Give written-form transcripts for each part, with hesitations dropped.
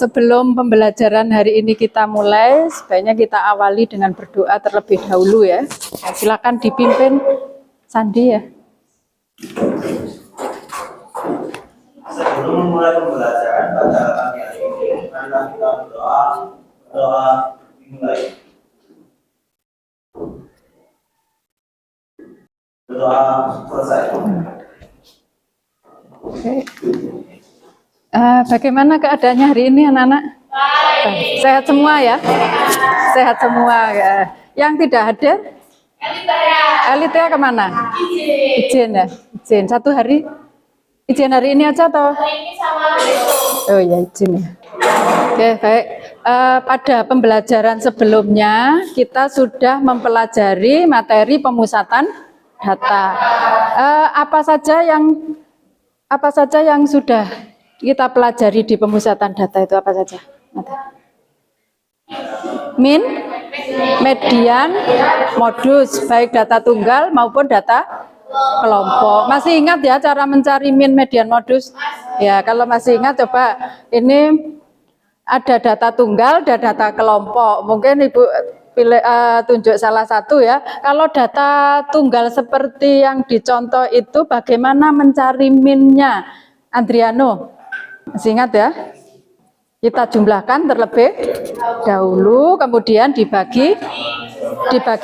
sebelum pembelajaran hari ini kita mulai, sebaiknya kita awali dengan berdoa terlebih dahulu ya. Silakan dipimpin Sandi ya. Sebelum memulai pembelajaran pada pagi hari ini, marilah kita berdoa. Doa dimulai. Berdoa selesai. Oke. Bagaimana keadaannya hari ini anak-anak? Sehat semua ya? Sehat semua ya. Yang tidak hadir? Elita kemana? Izin ya? Izin. Satu hari? Izin hari ini aja atau? Hari ini sama besok. Oh ya, izin ya. Oke, baik. Pada pembelajaran sebelumnya kita sudah mempelajari materi pemusatan data. Apa saja yang sudah kita pelajari di pemusatan data itu apa saja? Min, median, modus, baik data tunggal maupun data kelompok. Masih ingat ya cara mencari min, median, modus? Ya, kalau masih ingat coba ini ada data tunggal dan data kelompok. Mungkin Ibu pilih tunjuk salah satu ya. Kalau data tunggal seperti yang dicontoh itu bagaimana mencari minnya? Andriano, masih ingat ya? Kita jumlahkan terlebih dahulu, kemudian dibagi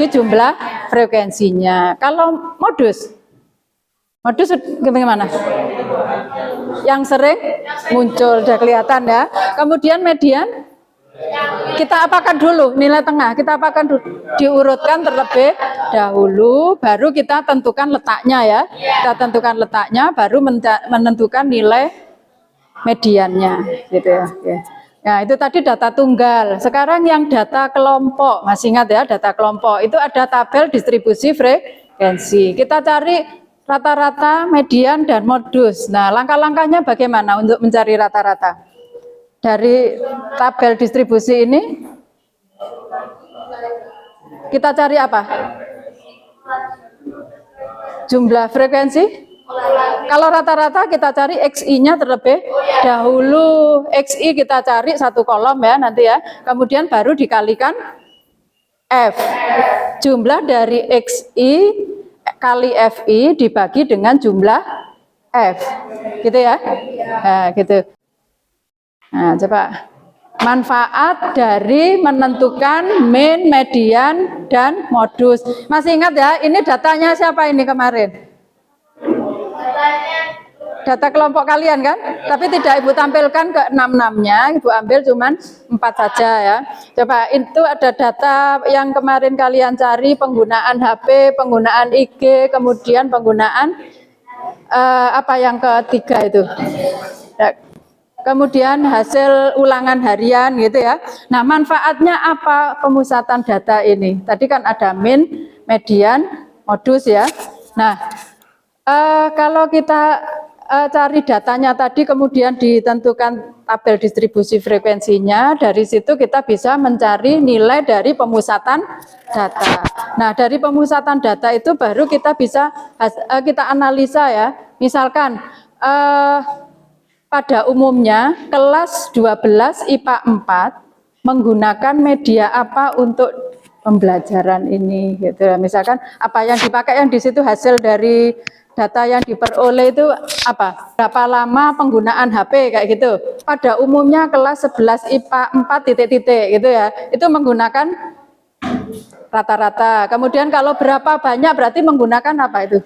jumlah frekuensinya. Kalau modus bagaimana? Yang sering muncul, sudah kelihatan ya. Kemudian median, kita apakan dulu nilai tengah, kita apakan dulu, diurutkan terlebih dahulu, baru kita tentukan letaknya ya. Kita tentukan letaknya, baru menentukan nilai mediannya, gitu ya. Nah, itu tadi data tunggal. Sekarang yang data kelompok, masih ingat ya, data kelompok itu ada tabel distribusi frekuensi. Kita cari rata-rata, median, dan modus. Nah, langkah-langkahnya bagaimana untuk mencari rata-rata? Dari tabel distribusi ini, kita cari apa? Jumlah frekuensi? Kalau rata-rata kita cari XI-nya terlebih dahulu. XI kita cari satu kolom ya nanti ya. Kemudian baru dikalikan F. Jumlah dari XI kali FI dibagi dengan jumlah F. Gitu ya. Nah, gitu. Nah, coba. Manfaat dari menentukan min, median, dan modus. Masih ingat ya, ini datanya siapa ini kemarin? Data kelompok kalian kan, tapi tidak Ibu tampilkan ke 6-6-nya, Ibu ambil cuman 4 saja ya. Coba itu ada data yang kemarin kalian cari, penggunaan HP, penggunaan IG, kemudian penggunaan apa yang ketiga itu. Kemudian hasil ulangan harian gitu ya. Nah, manfaatnya apa pemusatan data ini? Tadi kan ada min, median, modus ya. Nah, kalau kita cari datanya tadi kemudian ditentukan tabel distribusi frekuensinya, dari situ kita bisa mencari nilai dari pemusatan data. Nah, dari pemusatan data itu baru kita bisa kita analisa ya. Misalkan pada umumnya kelas 12 IPA 4 menggunakan media apa untuk pembelajaran ini gitu. Misalkan apa yang dipakai, yang di situ hasil dari data yang diperoleh itu apa? Berapa lama penggunaan HP kayak gitu. Pada umumnya kelas 11 IPA 4 titik-titik gitu ya. Itu menggunakan rata-rata. Kemudian kalau berapa banyak berarti menggunakan apa itu?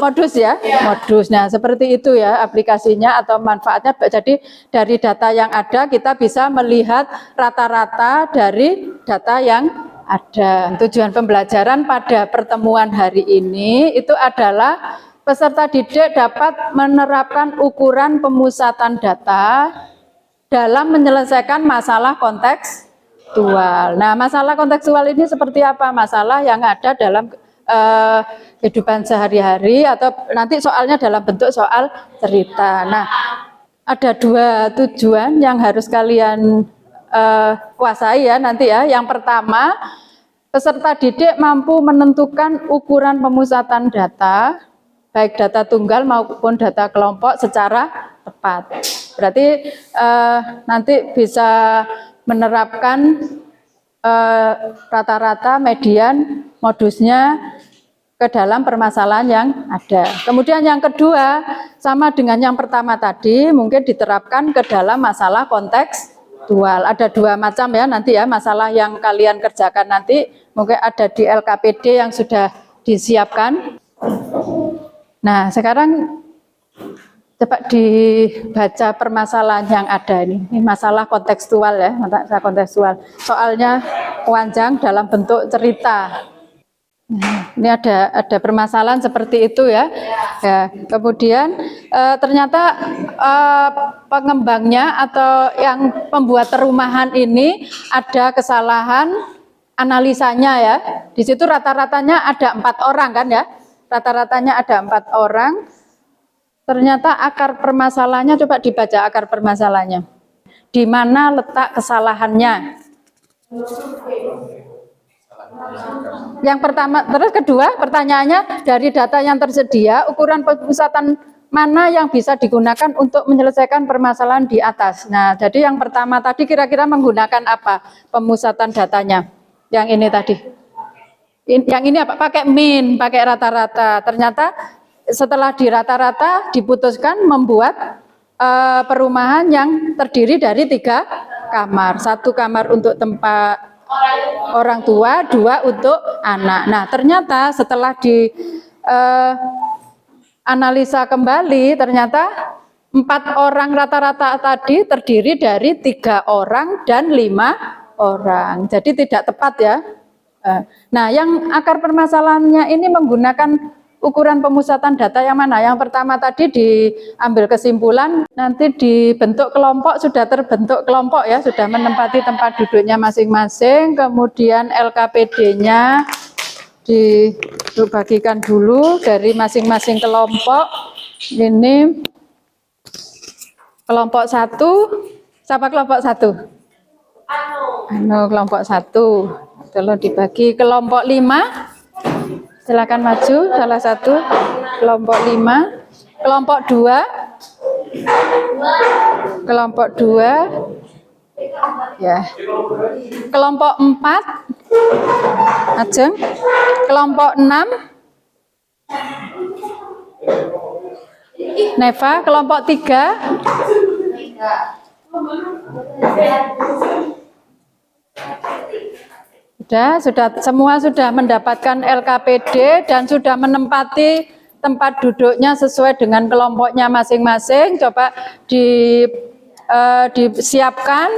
Modus ya, modus. Nah, seperti itu ya aplikasinya atau manfaatnya. Jadi dari data yang ada kita bisa melihat rata-rata dari data yang ada. Tujuan pembelajaran pada pertemuan hari ini itu adalah peserta didik dapat menerapkan ukuran pemusatan data dalam menyelesaikan masalah kontekstual. Nah, masalah kontekstual ini seperti apa? Masalah yang ada dalam kehidupan sehari-hari atau nanti soalnya dalam bentuk soal cerita. Nah, ada 2 tujuan yang harus kalian kuasai ya nanti ya. Yang pertama, peserta didik mampu menentukan ukuran pemusatan data, baik data tunggal maupun data kelompok secara tepat. Berarti nanti bisa menerapkan rata-rata, median, modusnya ke dalam permasalahan yang ada. Kemudian yang kedua, sama dengan yang pertama tadi, mungkin diterapkan ke dalam masalah kontekstual. Ada dua macam ya nanti ya, masalah yang kalian kerjakan nanti, mungkin ada di LKPD yang sudah disiapkan. Nah, sekarang coba dibaca permasalahan yang ada ini. Ini masalah kontekstual ya, masalah kontekstual. Soalnya panjang dalam bentuk cerita. Ini ada permasalahan seperti itu ya. Ya, kemudian ternyata pengembangnya atau yang pembuat perumahan ini ada kesalahan analisanya ya. Di situ rata-ratanya ada 4 orang kan ya. Rata-ratanya ada 4 orang. Ternyata akar permasalahannya, coba dibaca akar permasalahannya. Di mana letak kesalahannya? Yang pertama, terus kedua pertanyaannya, dari data yang tersedia, ukuran pemusatan mana yang bisa digunakan untuk menyelesaikan permasalahan di atas? Nah, jadi yang pertama tadi kira-kira menggunakan apa pemusatan datanya? Yang ini tadi. Yang ini apa? Pakai min, pakai rata-rata. Ternyata setelah di rata-rata diputuskan membuat perumahan yang terdiri dari 3 kamar. 1 kamar untuk tempat orang tua, 2 untuk anak. Nah, ternyata setelah di analisa kembali, ternyata 4 orang rata-rata tadi terdiri dari 3 orang dan 5 orang. Jadi tidak tepat ya. Nah, yang akar permasalahannya ini menggunakan ukuran pemusatan data yang mana? Yang pertama tadi diambil kesimpulan, nanti dibentuk kelompok, sudah terbentuk kelompok ya, sudah menempati tempat duduknya masing-masing, kemudian LKPD-nya dibagikan dulu dari masing-masing kelompok. Ini kelompok 1, siapa kelompok 1? Kelompok 1. Kalau dibagi kelompok 5, silakan maju salah satu kelompok 5, kelompok 2, kelompok 2, ya, kelompok 4, Ajeng, kelompok 6, Neva, kelompok 3, sudah semua sudah mendapatkan LKPD dan sudah menempati tempat duduknya sesuai dengan kelompoknya masing-masing. Coba disiapkan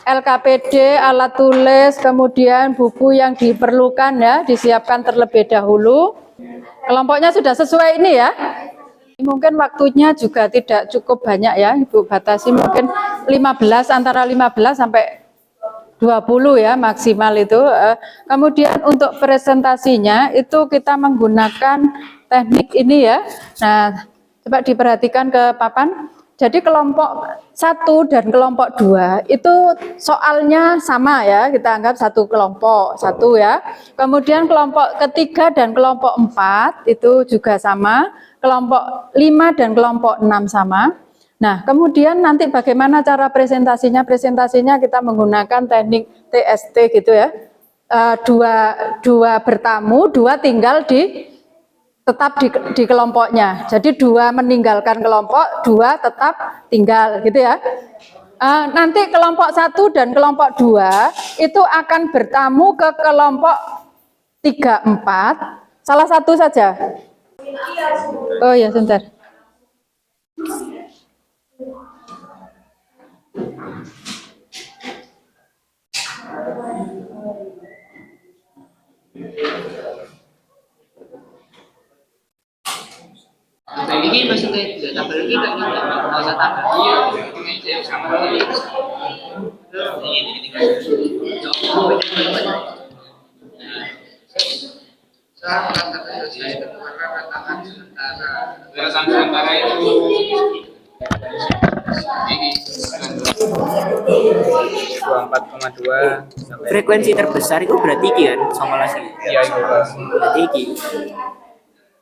LKPD, alat tulis, kemudian buku yang diperlukan ya, disiapkan terlebih dahulu. Kelompoknya sudah sesuai ini ya. Mungkin waktunya juga tidak cukup banyak ya, Ibu batasi mungkin 15, antara 15 sampai 20 ya maksimal itu. Kemudian untuk presentasinya itu kita menggunakan teknik ini ya. Nah, coba diperhatikan ke papan. Jadi kelompok 1 dan kelompok 2 itu soalnya sama ya, kita anggap satu kelompok, 1 ya. Kemudian kelompok ketiga dan kelompok 4 itu juga sama, kelompok 5 dan kelompok 6 sama. Nah, kemudian nanti bagaimana cara presentasinya? Presentasinya kita menggunakan teknik TST gitu ya. Dua bertamu, 2 tinggal tetap di kelompoknya. Jadi 2 meninggalkan kelompok, 2 tetap tinggal gitu ya. Nanti kelompok 1 dan kelompok 2 itu akan bertamu ke kelompok 3, 4. Salah satu saja. Oh ya, sebentar. Ini maksudnya tidak tabel lagi kan nggak usah tabel. Iya, ini sama lagi. Ini sementara itu ini 24,2. Frekuensi terbesar itu berarti iki kan, 19 iki. Iya itu. Berarti iki.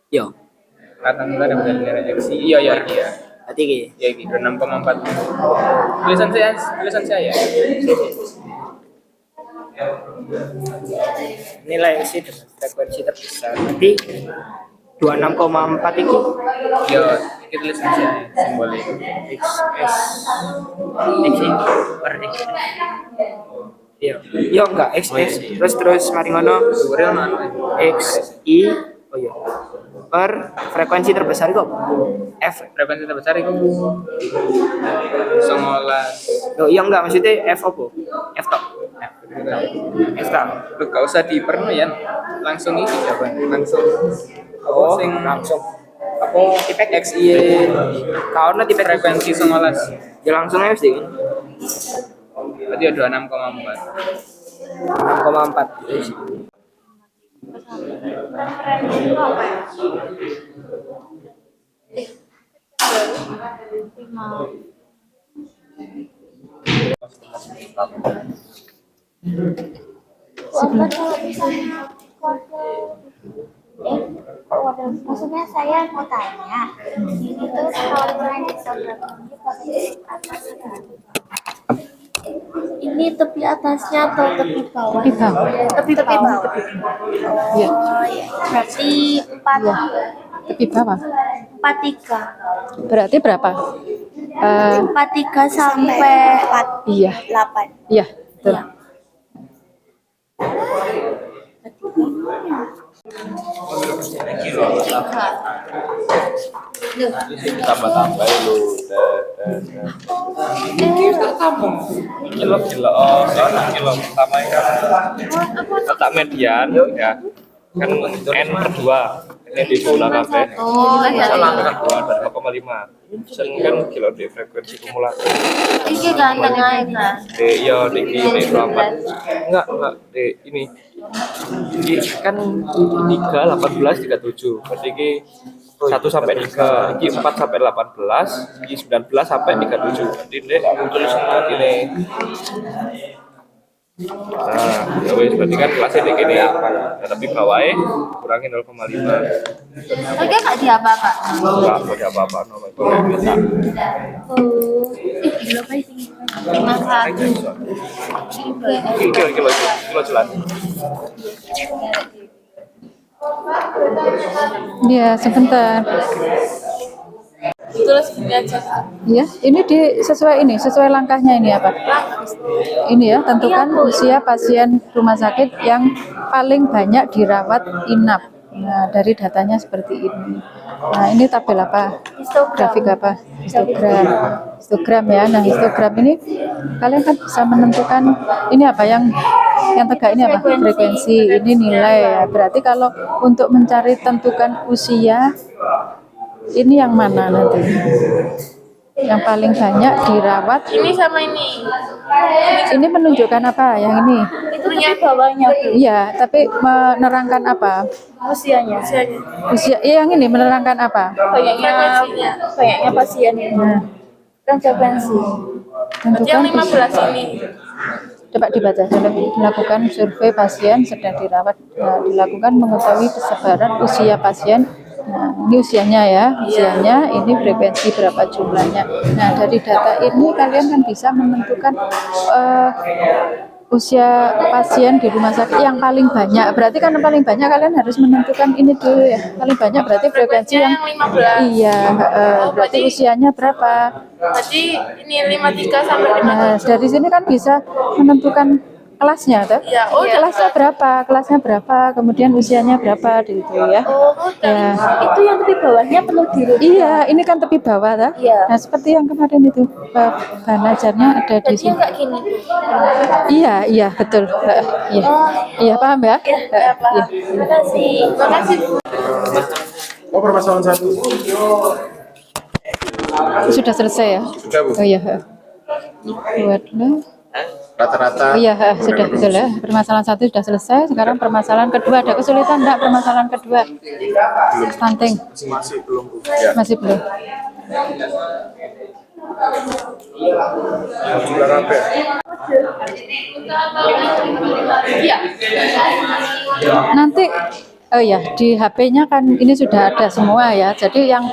Yo. Kata enggak ada benar reaksi. Iya. Berarti iki. Ya iki 26,4. Tulisan saya. Nilai isi frekuensi terbesar. Berarti 26,4 itu Ya, iki tulisan saya simbolnya. XS X per X. Iya. Yo enggak XS terus mari ngono Dhuwure ono anu. XI oh iya. Per frekuensi terbesar kok F. Frekuensi terbesar itu 19. Oh iya enggak maksudnya F apa? F tok. F tok. Lu gak usah diperno ya. Langsung ini jawaban. Langsung. Oh, Sing langsung. apa tipek XY Kau nanti frekuensi 19. ya langsung aja sih. Berarti ya 26,4. 6,4. Maksudnya saya mau tanya, ini tuh kalau misalnya di Instagram ini pakai atas kan? Ini tepi atasnya atau tepi bawah? Tepi bawah. Tepi bawah. Iya. Oh ya, berarti 4 Iya. Tepi bawah. 43. Berarti berapa? 43 sampai Iya. 8. Iya, betul. Tambah-tambah lu. Kilo oh soalnya kilo pertama kan letak median ya kan N kedua ini di bulan apa salah kedua dan 0,5 sen kan kilo di frekuensi kumulatif Ini ganteng aja. iya di ini berapa enggak di ini kan 3 18 37 berarti ini 1 sampai 3, ini 4 sampai 18, ini 19 sampai 37. Jadi ini tulisan ini. Nah, ya wes berarti kan kelasnya kayak gini. Nah, tapi bawahnya kurangi 0,5. Oke, nggak diapa Pak? Enggak boleh apa-apa nomor boleh minta. Gila Pak ini. 51. Kilo jelas. Iya, sebentar. Terus gini aja. Ya, ini sesuai langkahnya ini apa? Ini ya, tentukan usia pasien rumah sakit yang paling banyak dirawat inap. Nah, dari datanya seperti ini. Nah, ini tabel apa? Grafik apa? Histogram ya. Nah, histogram ini kalian kan bisa menentukan ini apa yang tegak ini apa? Frekuensi. Ini nilai ya. Berarti kalau untuk mencari tentukan usia ini yang mana nanti? Yang paling banyak dirawat. Ini sama ini. Ini menunjukkan apa? Yang ini? Itu punya bawahnya. Iya, tapi menerangkan apa? Usianya. Usia, yang ini menerangkan apa? Banyaknya pasien ini. Nah, Frekuensi. tentukan Yang 15 usia. ini. Coba dibaca. Dilakukan survei pasien sedang dirawat. Nah, dilakukan mengetahui kesebaran usia pasien. Nah, ini usianya ya, usianya, ini frekuensi berapa jumlahnya. Nah, dari data ini kalian kan bisa menentukan usia pasien di rumah sakit yang paling banyak. Berarti kan yang paling banyak kalian harus menentukan ini dulu ya. Paling banyak berarti frekuensi yang 15. iya, berarti usianya berapa. Berarti ini 53 sampai 57. Nah, dari sini kan bisa menentukan kelasnya, toh? Ya, oh, kelasnya berapa, kemudian usianya berapa, gitu ya. Oh, Ya. itu yang tepi bawahnya perlu dirubah. Iya, ini kan tepi bawah, toh? Iya. Nah, seperti yang kemarin itu, bahan ajarnya ada di Jadi sini. enggak gini. Iya, betul. Iya, iya paham ya? Ya, paham. Terima kasih. Terima kasih, Bu. Oh, permasalahan satu. Sudah selesai ya? Sudah, Bu. Oh iya. Buatlah. Rata-rata. Oh iya, sudah betul ya. Permasalahan satu sudah selesai. Sekarang permasalahan kedua. Ada kesulitan enggak permasalahan kedua? Stunting. Masih belum, Bu. Ya. Masih belum. Sudah rapi. Nanti oh ya, di HP-nya kan ini sudah ada semua ya. Jadi yang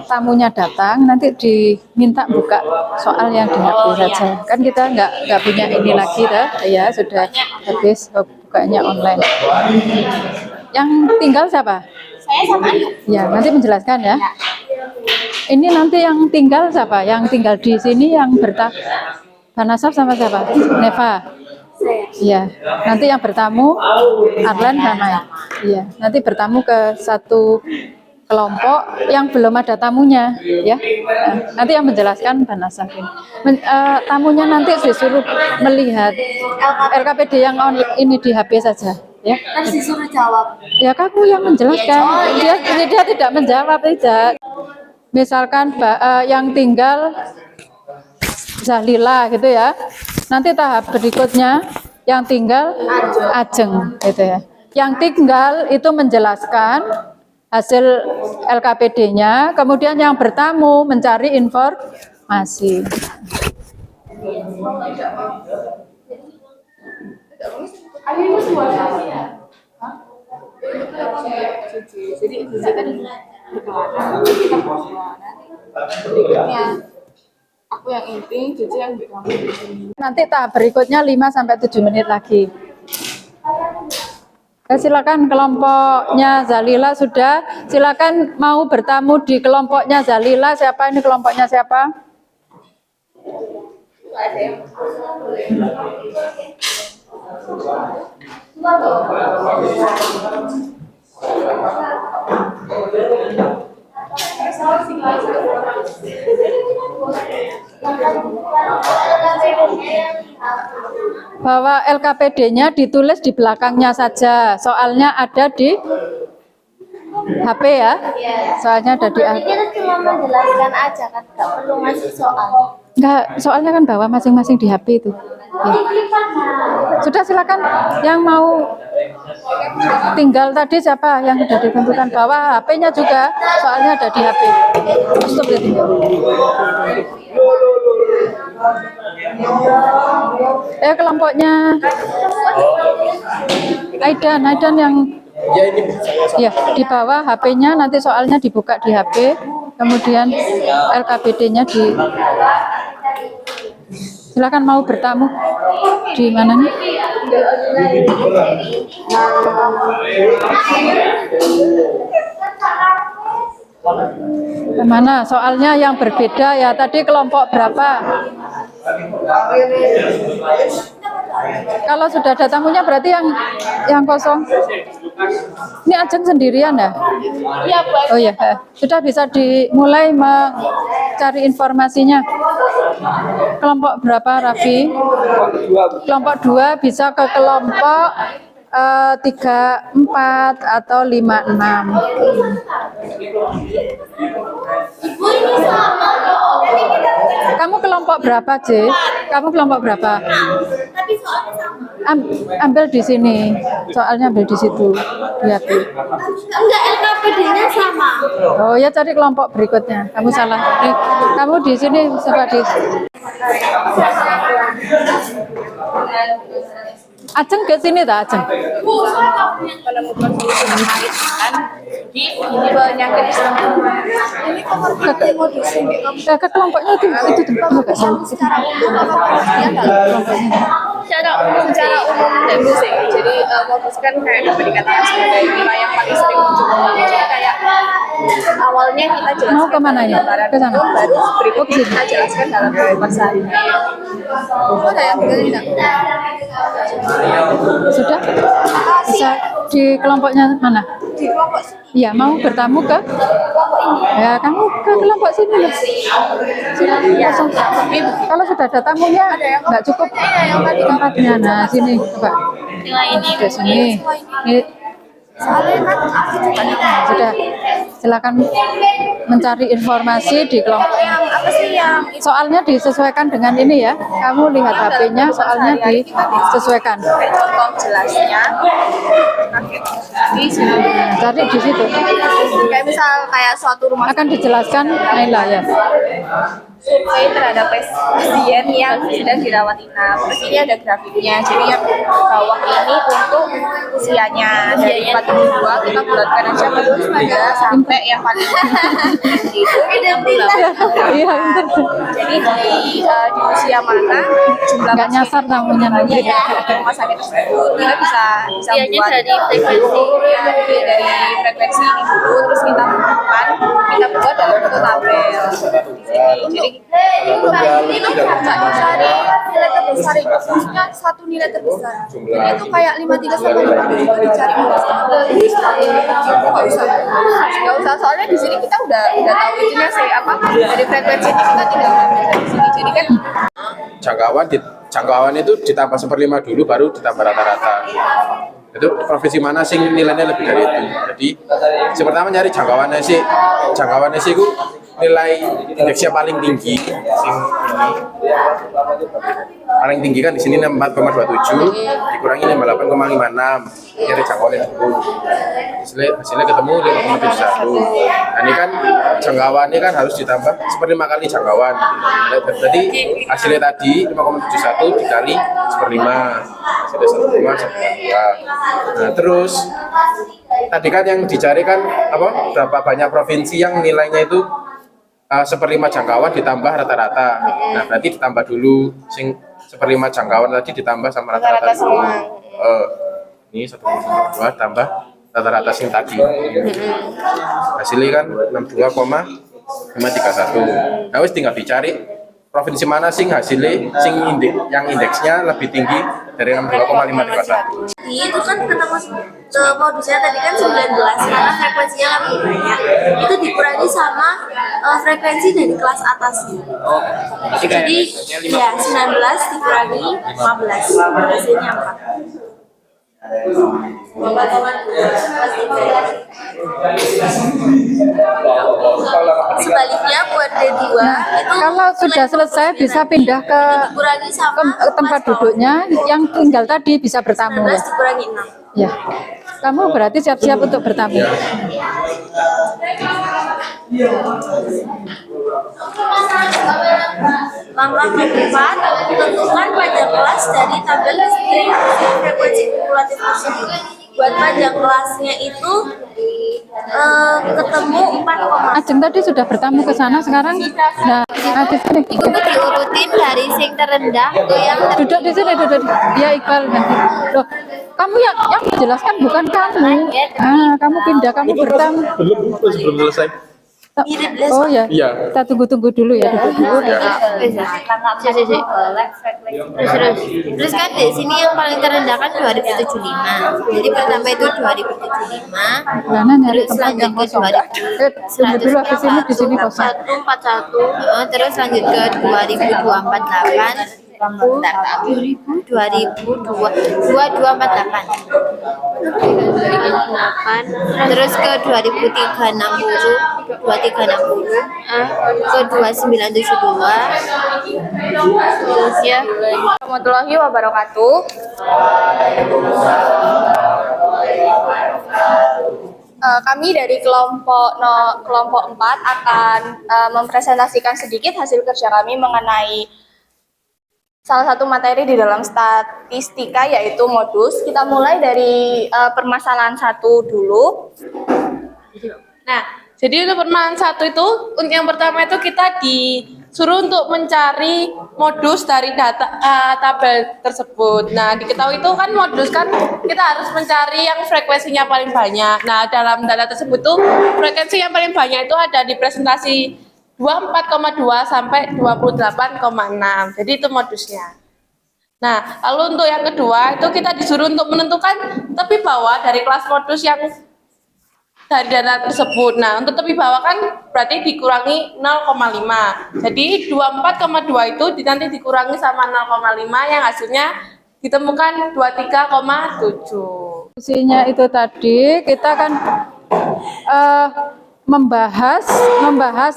tamunya datang nanti diminta buka soal yang di HP saja. Kan kita nggak punya ini lagi dah, ya sudah habis bukanya online. Yang tinggal siapa? Saya sama Ayu. Ya, nanti menjelaskan ya. Ini nanti yang tinggal siapa? Yang tinggal di sini yang Banasaf sama siapa? Neva. Iya. Nanti yang bertamu Arlen sama. Iya. Nanti bertamu ke satu kelompok yang belum ada tamunya, ya. Nah, nanti yang menjelaskan Banasaf ini. Tamunya nanti disuruh melihat LKPD yang ini di HP saja. Ya, Terus disuruh jawab. ya kamu yang menjelaskan. Dia tidak menjawab, tidak. Misalkan yang tinggal Zahlila gitu ya. Nanti tahap berikutnya yang tinggal Ajeng gitu ya. Yang tinggal itu menjelaskan hasil LKPD-nya, kemudian yang bertamu mencari informasi. Jadi Cici tadi kita berikutnya aku yang inti, Cici yang kamu di sini. Nanti tahap berikutnya 5-7 menit lagi. Silakan kelompoknya Zalila sudah. Silakan mau bertamu di kelompoknya Zalila. Siapa ini kelompoknya siapa? Bahwa LKPD-nya ditulis di belakangnya saja. Soalnya ada di HP ya. Soalnya ada di HP. Kita cuma menjelaskan aja kan, nggak perlu ngasih soal. Enggak, soalnya kan bawa masing-masing di HP itu. Ya. Sudah silakan yang mau tinggal tadi siapa yang sudah ditentukan bawa HP-nya juga, soalnya ada di HP. Stop ya tinggal. Kelompoknya Aidan yang ya di bawah HP-nya, nanti soalnya dibuka di HP, kemudian LKPD-nya di. Silakan mau bertamu di mana nih? Kemana? Soalnya yang berbeda ya. Tadi kelompok berapa? Kalau sudah ada tamunya berarti yang kosong. Ini Ajeng sendirian ya? Iya, Bu. Oh ya, sudah bisa dimulai mencari informasinya. Kelompok berapa, Raffi? Kelompok 2 bisa ke kelompok 3, 4 atau 5, 6. Kamu kelompok berapa, J? Kamu kelompok berapa? Tapi soalnya sama. Ambil di sini. Soalnya ambil di situ. Lihat. Enggak, LKPD-nya sama. Oh ya, cari kelompok berikutnya. Kamu salah. Kamu di sini coba di. Ajeng ke sini tak, Ajeng? Menemukan di penyakit ini komorbid mau di sini. Ke kelompoknya itu kamu nggak salah. Secara umum dan sih. Jadi modus kan kayak dapat dikatakan sebagai nilai yang paling sering muncul. Jadi kayak awalnya kita jelaskan Mau kemana ini? Ke sana. baru berikutnya kita jelaskan dalam kehidupan sehari-hari. Oh, ada yang tinggal tidak? Sudah? Bisa di kelompoknya mana? Di kelompok sini. Iya, mau bertamu ke? Ya, kamu ke kelompok sini loh. Sini, kosong. Kalau sudah ada tamunya, nggak cukup tempatnya. Nah, sini, coba. Ke sini. Ini, Soalnya kan aku juga sudah. Silakan mencari informasi di kelompok. yang apa sih yang Soalnya disesuaikan dengan ini ya. Kamu lihat HP-nya, soalnya disesuaikan. contoh jelasnya di sini. Cari di situ. Kayak misal kayak suatu rumah Akan dijelaskan Naila ya. survei terhadap pasien yang sedang dirawat inap. Terus ini ada grafiknya. Jadi yang bawah ini untuk usianya dari 42 kita bulatkan aja 43 sampai yang paling itu 68. Iya, betul. Jadi di usia mana jumlah Nggak nyasar namanya nanti. ya rumah sakit tersebut kita bisa buat dari frekuensi. ya, dari frekuensi ini dulu terus kita tentukan kita buat dalam bentuk tabel di sini. Jadi ini cari nilai terbesar itu khususnya satu nilai terbesar. Jadi itu kayak 53 sampai 57 itu dicari nggak usah soalnya di sini kita udah tahu itunya sih apa dari frekuensi ini kita tinggal ambil dari sini. Jadi kan jangkauan itu ditambah 1/5 dulu baru ditambah rata-rata. Itu provinsi mana sih nilainya lebih dari itu. Jadi pertama nyari jangkauannya sih itu nilai indeksnya paling tinggi. Paling tinggi kan di sini 4,27 dikurangi 58,56 nyari jangkauannya dulu. Hasilnya ketemu 5,71. Nah ini kan jangkauannya kan harus ditambah 1/5 kali jangkauan. Jadi hasilnya tadi 5,71 dikali 1/5 hasilnya 1,1. Nah terus tadi kan yang dicari kan apa berapa banyak provinsi yang nilainya itu 1/5 jangkauan ditambah rata-rata. Nah berarti ditambah dulu sing 1/5 jangkauan tadi ditambah sama rata-rata dulu. Ini 1,2 tambah rata-rata sing tadi. Hasilnya kan 62,531. Nah wis tinggal dicari provinsi mana sing hasilnya yang indeksnya lebih tinggi dari 62,531. Itu kan ketemu modusnya tadi kan 19 karena frekuensinya lebih banyak. Itu dikurangi sama frekuensi dari kelas atasnya. Jadi ya 19 dikurangi 15 hasilnya 4. Sebaliknya buat D2 itu Kalau sudah selesai bisa pindah ke dikurangi sama tempat duduknya, yang tinggal tadi bisa bertamu 19 ya. dikurangi 6. Ya. Kamu berarti siap-siap untuk bertamu. Langkah keempat, tentukan panjang kelas dari tabel distribusi frekuensi kumulatif tersebut. Buat panjang kelasnya itu ketemu 4, Ajeng tadi sudah bertamu ke sana, sekarang nah di sini. itu diurutin dari sing terendah ke yang Duduk di sini, duduk. Ya Iqbal nanti. Loh, kamu yang menjelaskan bukan kamu. Kamu pindah, kamu bertamu. Belum selesai. mirip Oh ya. Iya. Kita tunggu dulu ya. Terus kan di sini yang paling terendah kan 2075. Jadi pertama itu 2075. Mana nyari Terus tempat lanjut yang ke kosong. 2000. Tunggu dulu habis ini di sini kosong. 4141. Terus lanjut ke 2248. 2248 terus ke 2360 ke 2972 terus ya. Warahmatullahi wabarakatuh. Kami dari kelompok 4 akan mempresentasikan sedikit hasil kerja kami mengenai salah satu materi di dalam statistika yaitu modus. Kita mulai dari permasalahan 1 dulu. Nah, jadi untuk permasalahan 1 itu, yang pertama itu kita disuruh untuk mencari modus dari data tabel tersebut. Nah, diketahui itu kan modus kan kita harus mencari yang frekuensinya paling banyak. Nah, dalam data tersebut tuh frekuensi yang paling banyak itu ada di presentasi 24,2 sampai 28,6. Jadi itu modusnya. Nah, lalu untuk yang kedua itu kita disuruh untuk menentukan tepi bawah dari kelas modus yang dari data tersebut. Nah, untuk tepi bawah kan berarti dikurangi 0,5. Jadi 24,2 itu nanti dikurangi sama 0,5 yang hasilnya ditemukan 23,7. Fungsinya itu tadi kita kan membahas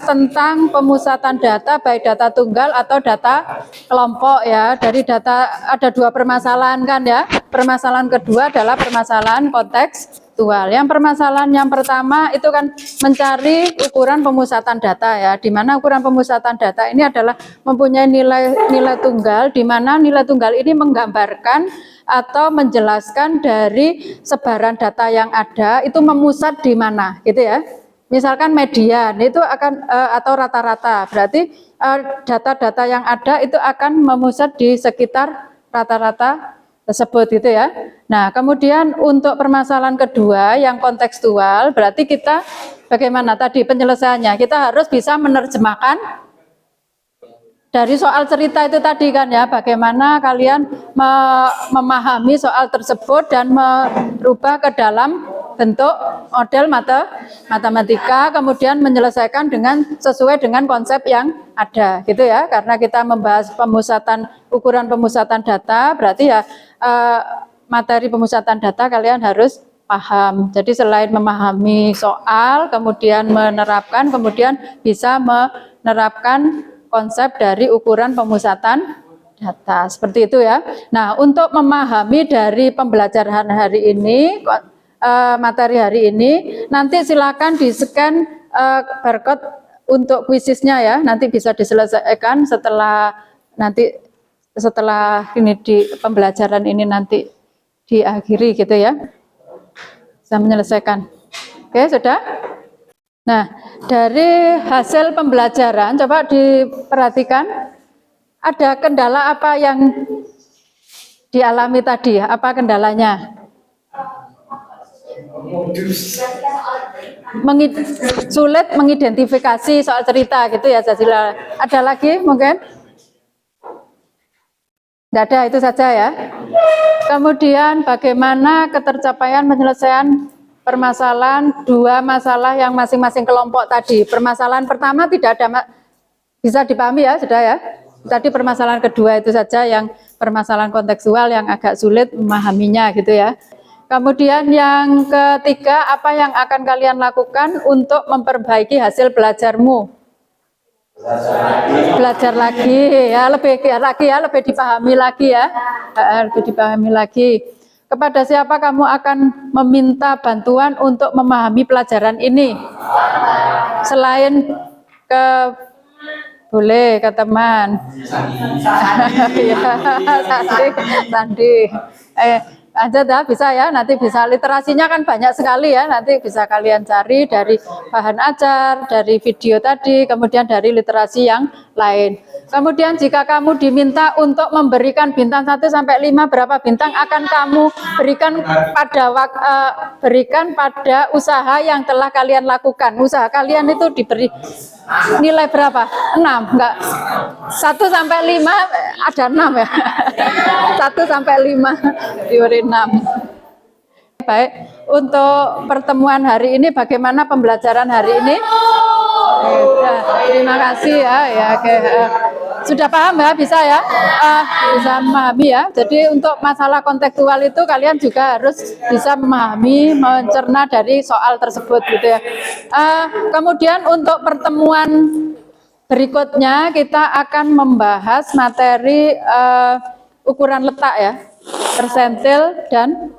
tentang pemusatan data, baik data tunggal atau data kelompok ya. Dari data ada 2 permasalahan kan ya. permasalahan kedua adalah permasalahan kontekstual. Yang permasalahan yang pertama itu kan mencari ukuran pemusatan data ya, di mana ukuran pemusatan data ini adalah mempunyai nilai tunggal, di mana nilai tunggal ini menggambarkan atau menjelaskan dari sebaran data yang ada itu memusat di mana, gitu ya. Misalkan median itu akan atau rata-rata, berarti data-data yang ada itu akan memusat di sekitar rata-rata tersebut gitu ya. Nah, kemudian untuk permasalahan kedua yang kontekstual, berarti kita bagaimana tadi penyelesaiannya? Kita harus bisa menerjemahkan dari soal cerita itu tadi kan ya, bagaimana kalian memahami soal tersebut dan merubah ke dalam bentuk model matematika, kemudian menyelesaikan sesuai dengan konsep yang ada gitu ya. Karena kita membahas ukuran pemusatan data, berarti ya materi pemusatan data kalian harus paham. Jadi selain memahami soal, kemudian menerapkan, kemudian bisa menerapkan konsep dari ukuran pemusatan data, seperti itu ya. Nah, untuk memahami dari pembelajaran hari ini, materi hari ini, nanti silakan di-scan barcode untuk kuisisnya ya, nanti bisa diselesaikan setelah ini di pembelajaran ini nanti diakhiri gitu ya, bisa menyelesaikan. Oke, sudah? Nah, dari hasil pembelajaran coba diperhatikan ada kendala apa yang dialami tadi ya, apa kendalanya? Sulit mengidentifikasi soal cerita gitu ya Zazila. Ada lagi mungkin? Tidak ada, itu saja ya. Kemudian bagaimana ketercapaian penyelesaian permasalahan dua masalah yang masing-masing kelompok tadi. Permasalahan pertama tidak ada, bisa dipahami ya sudah ya. Tadi permasalahan kedua itu saja yang permasalahan kontekstual yang agak sulit memahaminya gitu ya. Kemudian yang ketiga, apa yang akan kalian lakukan untuk memperbaiki hasil belajarmu? Belajar lagi ya, lebih dipahami lagi ya, lebih dipahami lagi. Kepada siapa kamu akan meminta bantuan untuk memahami pelajaran ini? Selain boleh ke teman. Sandi. Lanjut ya, bisa ya, nanti bisa literasinya kan banyak sekali ya, nanti bisa kalian cari dari bahan ajar, dari video tadi, kemudian dari literasi yang lain. Kemudian jika kamu diminta untuk memberikan bintang 1 sampai 5, berapa bintang akan kamu berikan pada usaha yang telah kalian lakukan? Usaha kalian itu diberi nilai berapa? 6, enggak. 1 sampai 5 ada 6 ya. 1 sampai 5 diberi 6. Baik, untuk pertemuan hari ini bagaimana pembelajaran hari ini? Terima kasih ya. Oke. Sudah paham ya, bisa ya? Bisa memahami ya. Jadi untuk masalah kontekstual itu kalian juga harus bisa memahami, mencerna dari soal tersebut gitu ya. Kemudian untuk pertemuan berikutnya kita akan membahas materi ukuran letak ya, persentil dan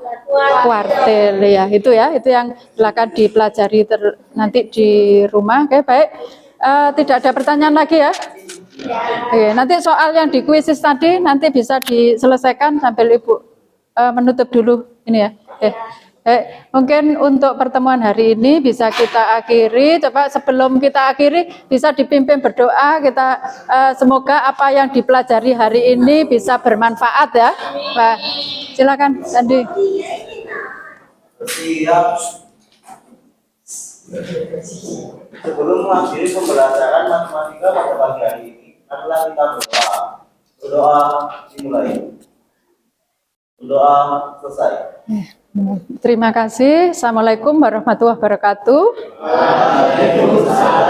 kuartil ya, itu yang silakan dipelajari nanti di rumah. Oke, baik. Tidak ada pertanyaan lagi ya? Oke, nanti soal yang di kuisis tadi nanti bisa diselesaikan sambil Ibu menutup dulu ini ya. Oke. Mungkin untuk pertemuan hari ini bisa kita akhiri. Coba sebelum kita akhiri bisa dipimpin berdoa. Kita semoga apa yang dipelajari hari ini bisa bermanfaat ya. Pak, silakan Sandi. Siap. Sebelum mengakhiri pembelajaran matematika pada pagi hari ini, marilah kita berdoa. Berdoa dimulai. Berdoa selesai. Terima kasih. Assalamualaikum warahmatullahi wabarakatuh. Waalaikumsalam.